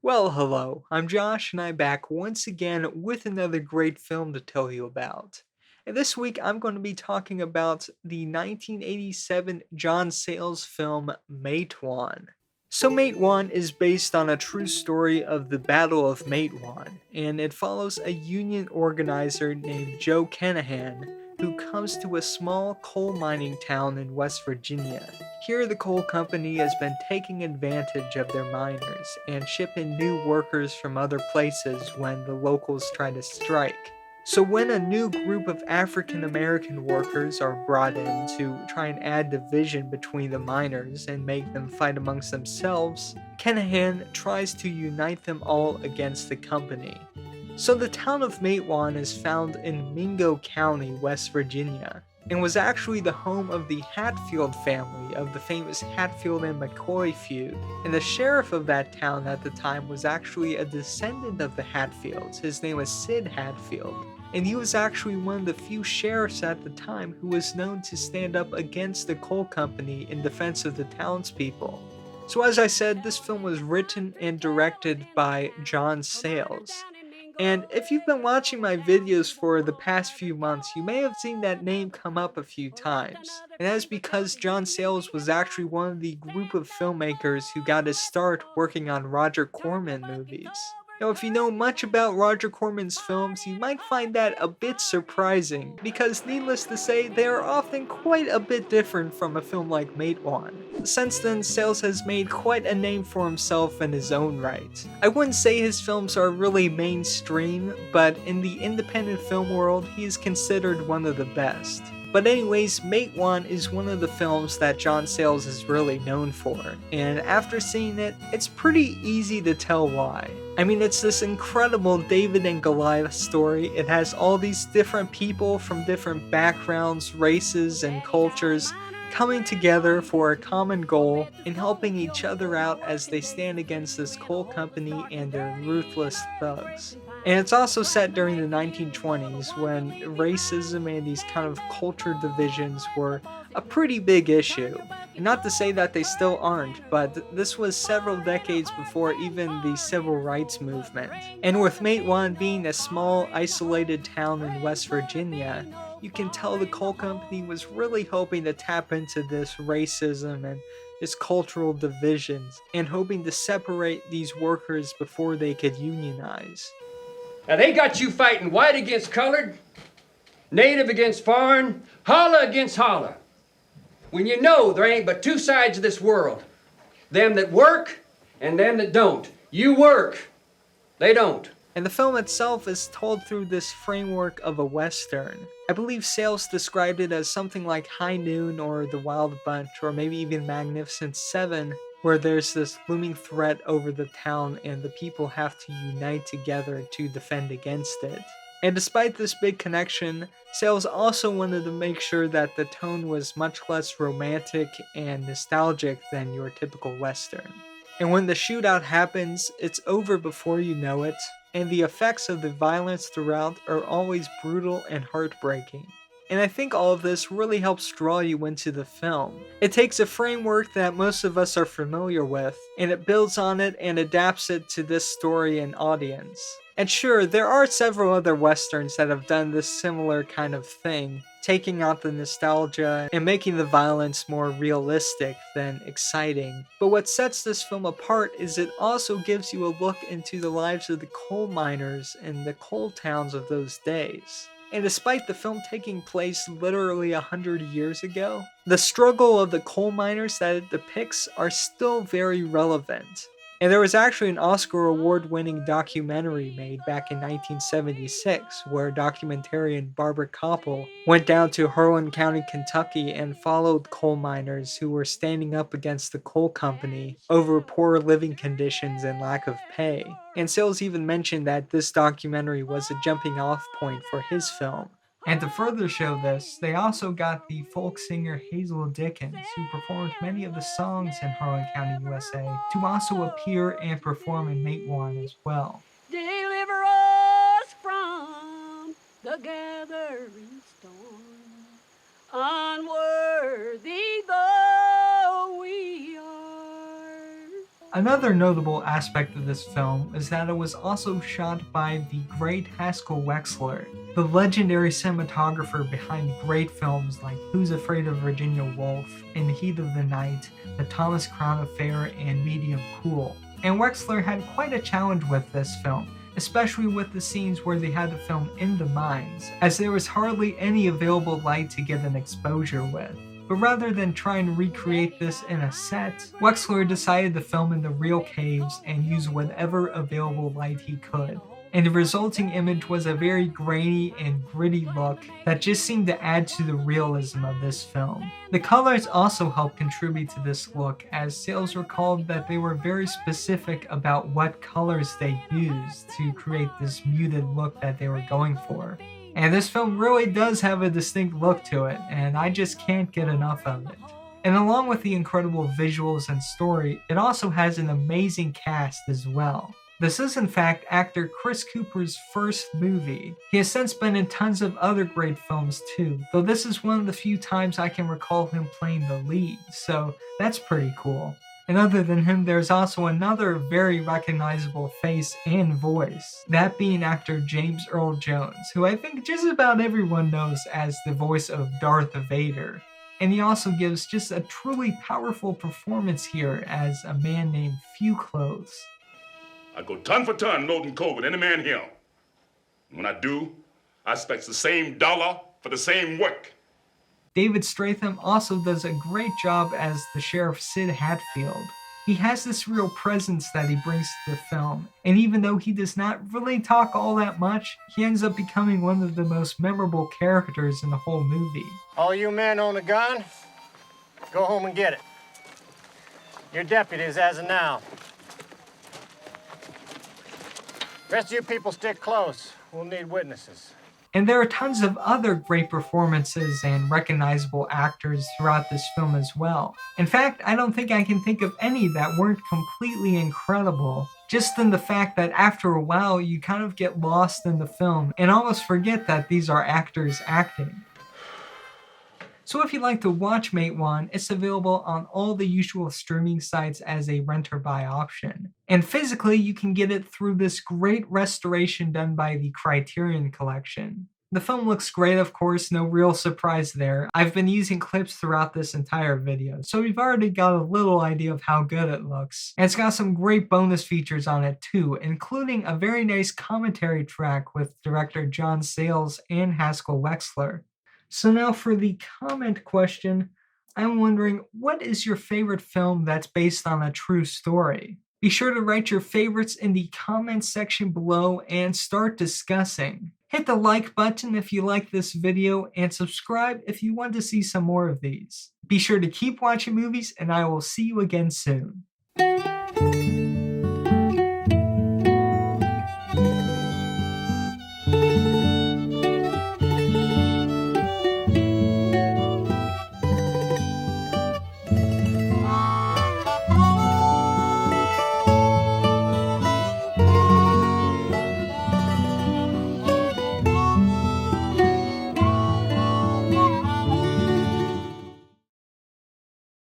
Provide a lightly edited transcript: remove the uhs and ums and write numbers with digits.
Well, hello, I'm Josh, and I'm back once again with another great film to tell you about. And this week I'm going to be talking about the 1987 John Sayles film Matewan. So, Matewan is based on a true story of the Battle of Matewan, and it follows a union organizer named Joe Kenahan who comes to a small coal mining town in West Virginia. Here, the coal company has been taking advantage of their miners and shipping new workers from other places when the locals try to strike. So, when a new group of African American workers are brought in to try and add division between the miners and make them fight amongst themselves, Kenahan tries to unite them all against the company. So, the town of Matewan is found in Mingo County, West Virginia, and was actually the home of the Hatfield family of the famous Hatfield and McCoy feud. And the sheriff of that town at the time was actually a descendant of the Hatfields. His name was Sid Hatfield. And he was actually one of the few sheriffs at the time who was known to stand up against the coal company in defense of the townspeople. So, as I said, this film was written and directed by John Sayles. And if you've been watching my videos for the past few months, you may have seen that name come up a few times. And that's because John Sayles was actually one of the group of filmmakers who got his start working on Roger Corman movies. Now, if you know much about Roger Corman's films, you might find that a bit surprising, because needless to say, they are often quite a bit different from a film like Matewan. Since then, Sayles has made quite a name for himself in his own right. I wouldn't say his films are really mainstream, but in the independent film world, he is considered one of the best. But anyways, Matewan is one of the films that John Sayles is really known for, and after seeing it, it's pretty easy to tell why. I mean, it's this incredible David and Goliath story. It has all these different people from different backgrounds, races, and cultures coming together for a common goal and helping each other out as they stand against this coal company and their ruthless thugs. And it's also set during the 1920s when racism and these kind of culture divisions were a pretty big issue. And not to say that they still aren't, but this was several decades before even the civil rights movement. And with Matewan being a small, isolated town in West Virginia, you can tell the coal company was really hoping to tap into this racism and this cultural divisions and hoping to separate these workers before they could unionize. Now they got you fighting white against colored, native against foreign, holla against holla. When you know there ain't but two sides of this world, them that work and them that don't. You work, they don't. And the film itself is told through this framework of a Western. I believe Sayles described it as something like High Noon or The Wild Bunch or maybe even Magnificent Seven, where there's this looming threat over the town and the people have to unite together to defend against it. And despite this big connection, Sayles also wanted to make sure that the tone was much less romantic and nostalgic than your typical Western. And when the shootout happens, it's over before you know it, and the effects of the violence throughout are always brutal and heartbreaking. And I think all of this really helps draw you into the film. It takes a framework that most of us are familiar with, and it builds on it and adapts it to this story and audience. And sure, there are several other westerns that have done this similar kind of thing, taking out the nostalgia and making the violence more realistic than exciting. But what sets this film apart is it also gives you a look into the lives of the coal miners in the coal towns of those days. And despite the film taking place literally 100 years ago, the struggle of the coal miners that it depicts are still very relevant. And there was actually an Oscar award-winning documentary made back in 1976 where documentarian Barbara Koppel went down to Harlan County, Kentucky and followed coal miners who were standing up against the coal company over poor living conditions and lack of pay. And Sayles even mentioned that this documentary was a jumping off point for his film. And to further show this, they also got the folk singer Hazel Dickens, who performed many of the songs in Harlan County, USA, to also appear and perform in Matewan as well. Deliver us from the gathering storm, unworthy though we are. Another notable aspect of this film is that it was also shot by the great Haskell Wexler, the legendary cinematographer behind great films like Who's Afraid of Virginia Woolf, In the Heat of the Night, The Thomas Crown Affair, and Medium Cool. And Wexler had quite a challenge with this film, especially with the scenes where they had to film in the mines, as there was hardly any available light to get an exposure with. But rather than try and recreate this in a set, Wexler decided to film in the real caves and use whatever available light he could. And the resulting image was a very grainy and gritty look that just seemed to add to the realism of this film. The colors also helped contribute to this look, as Sayles recalled that they were very specific about what colors they used to create this muted look that they were going for. And this film really does have a distinct look to it, and I just can't get enough of it. And along with the incredible visuals and story, it also has an amazing cast as well. This is in fact actor Chris Cooper's first movie. He has since been in tons of other great films too, though this is one of the few times I can recall him playing the lead, so that's pretty cool. And other than him, there's also another very recognizable face and voice, that being actor James Earl Jones, who I think just about everyone knows as the voice of Darth Vader. And he also gives just a truly powerful performance here as a man named Few Clothes. I go ton for ton loading coal with any man here. When I do, I expect the same dollar for the same work. David Strathairn also does a great job as the Sheriff Sid Hatfield. He has this real presence that he brings to the film, and even though he does not really talk all that much, he ends up becoming one of the most memorable characters in the whole movie. All you men own a gun? Go home and get it. You're deputies as of now. Rest of you people stick close. We'll need witnesses. And there are tons of other great performances and recognizable actors throughout this film as well. In fact, I don't think I can think of any that weren't completely incredible. Just in the fact that after a while you kind of get lost in the film and almost forget that these are actors acting. So if you'd like to watch Matewan, it's available on all the usual streaming sites as a rent or buy option. And physically, you can get it through this great restoration done by the Criterion Collection. The film looks great, of course, no real surprise there. I've been using clips throughout this entire video, so we've already got a little idea of how good it looks. And it's got some great bonus features on it too, including a very nice commentary track with director John Sayles and Haskell Wexler. So now for the comment question, I'm wondering, what is your favorite film that's based on a true story? Be sure to write your favorites in the comments section below and start discussing. Hit the like button if you like this video and subscribe if you want to see some more of these. Be sure to keep watching movies and I will see you again soon.